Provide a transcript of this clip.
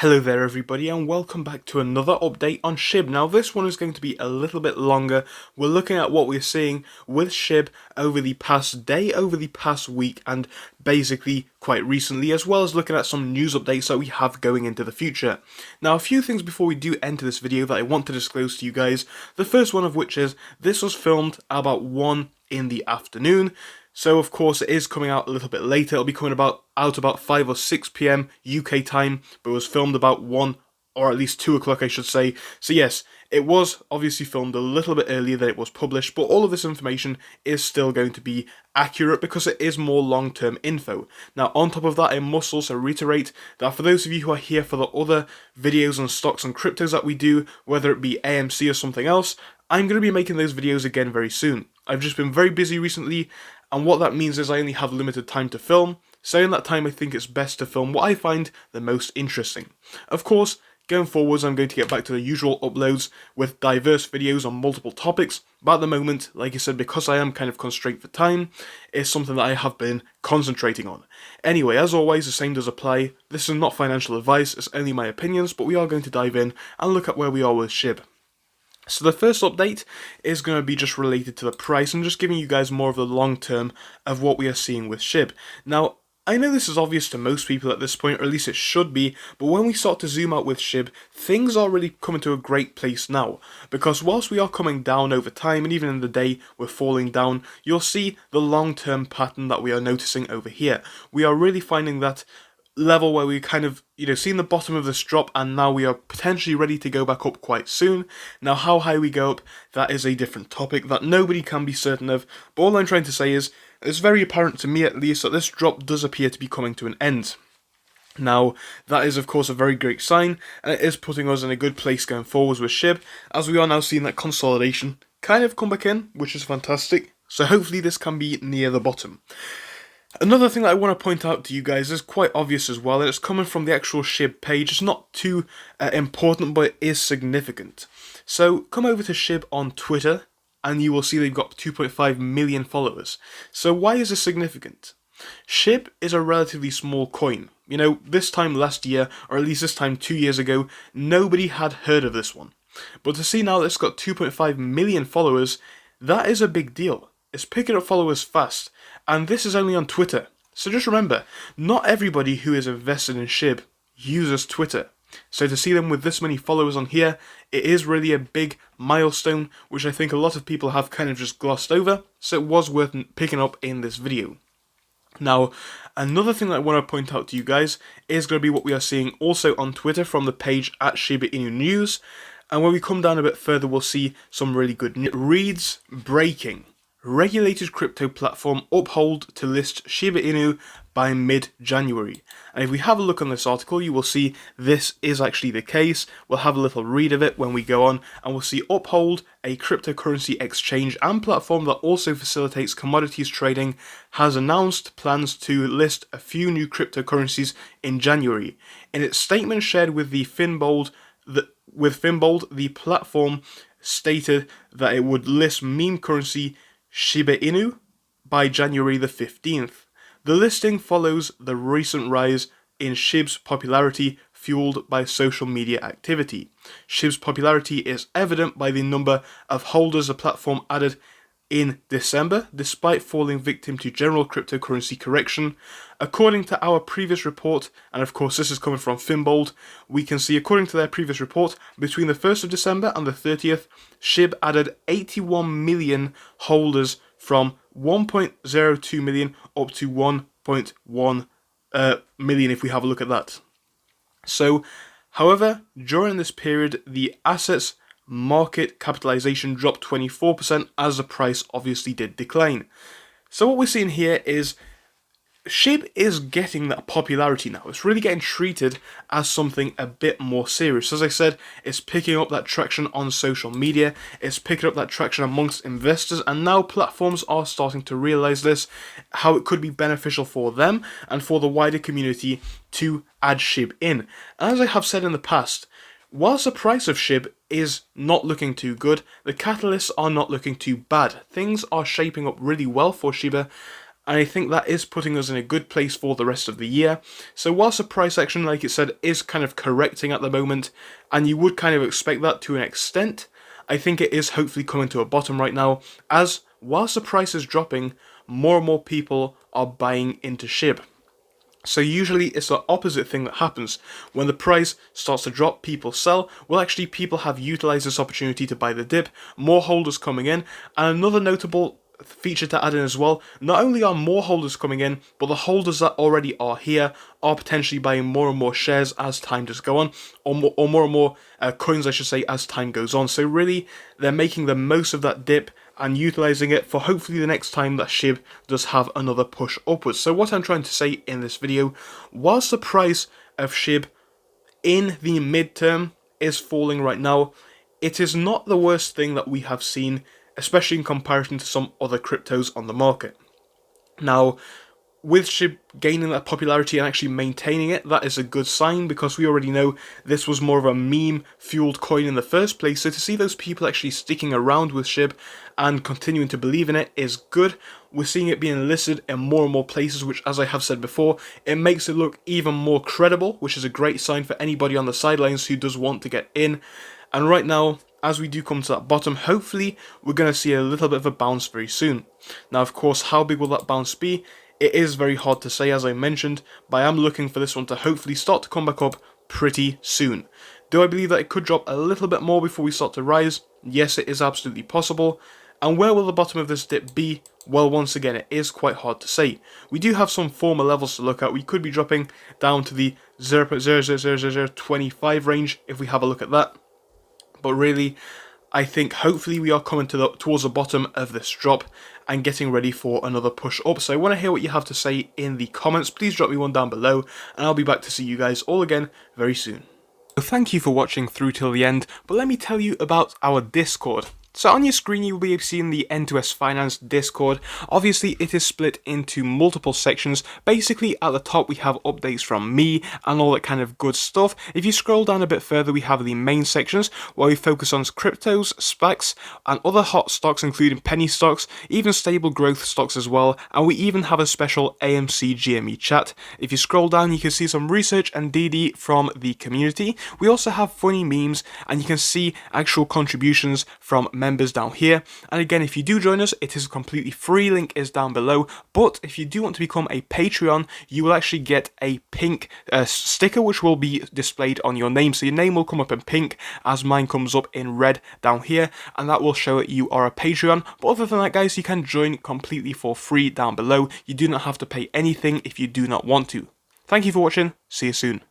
Hello there everybody and welcome back to another update on SHIB. Now this one is going to be a little bit longer. We're looking at what we're seeing with SHIB over the past day, over the past week, and basically quite recently, as well as looking at some news updates that we have going into the future. Now a few things before we do enter this video that I want to disclose to you guys. The first one of which is this was filmed about 1 in the afternoon. So of course it is coming out a little bit later. It'll be coming out about 5 or 6 p.m. UK time, but it was filmed about 1 or at least 2 o'clock I should say. So yes, it was obviously filmed a little bit earlier than it was published, but all of this information is still going to be accurate because it is more long-term info. Now on top of that, I must also reiterate that for those of you who are here for the other videos on stocks and cryptos that we do, whether it be AMC or something else, I'm going to be making those videos again very soon. I've just been very busy recently, and what that means is I only have limited time to film, so in that time I think it's best to film what I find the most interesting. Of course, going forwards I'm going to get back to the usual uploads with diverse videos on multiple topics, but at the moment, like I said, because I am kind of constrained for time, it's something that I have been concentrating on. Anyway, as always, the same does apply. This is not financial advice, it's only my opinions, but we are going to dive in and look at where we are with SHIB. So the first update is going to be just related to the price and just giving you guys more of the long term of what we are seeing with SHIB. Now, I know this is obvious to most people at this point, or at least it should be, but when we start to zoom out with SHIB, things are really coming to a great place now. Because whilst we are coming down over time, and even in the day we're falling down, you'll see the long-term pattern that we are noticing over here. We are really finding that level where we kind of, seen the bottom of this drop, and now we are potentially ready to go back up quite soon. Now how high we go up, that is a different topic that nobody can be certain of, but all I'm trying to say is, it's very apparent to me at least that this drop does appear to be coming to an end. Now, that is of course a very great sign, and it is putting us in a good place going forwards with SHIB, as we are now seeing that consolidation kind of come back in, which is fantastic, so hopefully this can be near the bottom. Another thing that I want to point out to you guys is quite obvious as well, and it's coming from the actual SHIB page. It's not too important, but it is significant. So come over to SHIB on Twitter, and you will see they've got 2.5 million followers. So why is this significant? SHIB is a relatively small coin. This time last year, or at least this time 2 years ago, nobody had heard of this one. But to see now that it's got 2.5 million followers, that is a big deal. It's picking up followers fast, and this is only on Twitter. So just remember, not everybody who is invested in SHIB uses Twitter. So to see them with this many followers on here, it is really a big milestone, which I think a lot of people have kind of just glossed over, so it was worth picking up in this video. Now, another thing that I want to point out to you guys is going to be what we are seeing also on Twitter from the page at Shiba Inu News, and when we come down a bit further we'll see some really good news. Reads breaking. Regulated crypto platform uphold to list Shiba Inu by mid-January. And if we have a look on this article, you will see this is actually the case. We'll have a little read of it when we go on, and we'll see Uphold, a cryptocurrency exchange and platform that also facilitates commodities trading, has announced plans to list a few new cryptocurrencies in January. In its statement shared with Finbold, the platform stated that it would list meme currency Shiba Inu by January the 15th. The listing follows the recent rise in SHIB's popularity fueled by social media activity. SHIB's popularity is evident by the number of holders the platform added in December, despite falling victim to general cryptocurrency correction. According to our previous report, and of course this is coming from Finbold, we can see according to their previous report, between the 1st of December and the 30th, SHIB added 81 million holders from 1.02 million up to 1.1 million if we have a look at that. So, however, during this period, the assets market capitalization dropped 24% as the price obviously did decline. So what we're seeing here is SHIB is getting that popularity now. It's really getting treated as something a bit more serious. As I said, it's picking up that traction on social media, it's picking up that traction amongst investors, and now platforms are starting to realize this, how it could be beneficial for them and for the wider community to add SHIB in. And as I have said in the past, whilst the price of SHIB is not looking too good, the catalysts are not looking too bad. Things are shaping up really well for Shiba, and I think that is putting us in a good place for the rest of the year. So whilst the price action, like it said, is kind of correcting at the moment, and you would kind of expect that to an extent, I think it is hopefully coming to a bottom right now, as whilst the price is dropping, more and more people are buying into SHIB. So usually it's the opposite thing that happens. When the price starts to drop, people sell. Well, actually, people have utilized this opportunity to buy the dip, more holders coming in, and another notable feature to add in as well, not only are more holders coming in, but the holders that already are here are potentially buying more and more shares as time does go on, or more and more coins, I should say, as time goes on. So really, they're making the most of that dip and utilizing it for hopefully the next time that SHIB does have another push upwards. So what I'm trying to say in this video, whilst the price of SHIB in the midterm is falling right now, it is not the worst thing that we have seen, especially in comparison to some other cryptos on the market. Now, with SHIB gaining that popularity and actually maintaining it, that is a good sign, because we already know this was more of a meme-fueled coin in the first place, so to see those people actually sticking around with SHIB and continuing to believe in it is good. We're seeing it being listed in more and more places, which, as I have said before, it makes it look even more credible, which is a great sign for anybody on the sidelines who does want to get in. And right now, as we do come to that bottom, hopefully we're going to see a little bit of a bounce very soon. Now, of course, how big will that bounce be? It is very hard to say, as I mentioned, but I am looking for this one to hopefully start to come back up pretty soon. Do I believe that it could drop a little bit more before we start to rise? Yes, it is absolutely possible. And where will the bottom of this dip be? Well, once again, it is quite hard to say. We do have some former levels to look at. We could be dropping down to the 0.000025 range if we have a look at that. But really, I think hopefully we are coming towards the bottom of this drop and getting ready for another push up. So I want to hear what you have to say in the comments. Please drop me one down below, and I'll be back to see you guys all again very soon. So thank you for watching through till the end, but let me tell you about our Discord. So on your screen you will be seeing the N2S Finance Discord. Obviously it is split into multiple sections. Basically at the top we have updates from me and all that kind of good stuff. If you scroll down a bit further we have the main sections where we focus on cryptos, SPACs and other hot stocks including penny stocks, even stable growth stocks as well, and we even have a special AMC GME chat. If you scroll down you can see some research and DD from the community. We also have funny memes and you can see actual contributions from members down here. And again, if you do join us, it is completely free, link is down below. But if you do want to become a Patreon, you will actually get a pink sticker which will be displayed on your name. So your name will come up in pink as mine comes up in red down here, and that will show that you are a Patreon. But other than that guys, you can join completely for free down below. You do not have to pay anything if you do not want to. Thank you for watching, see you soon.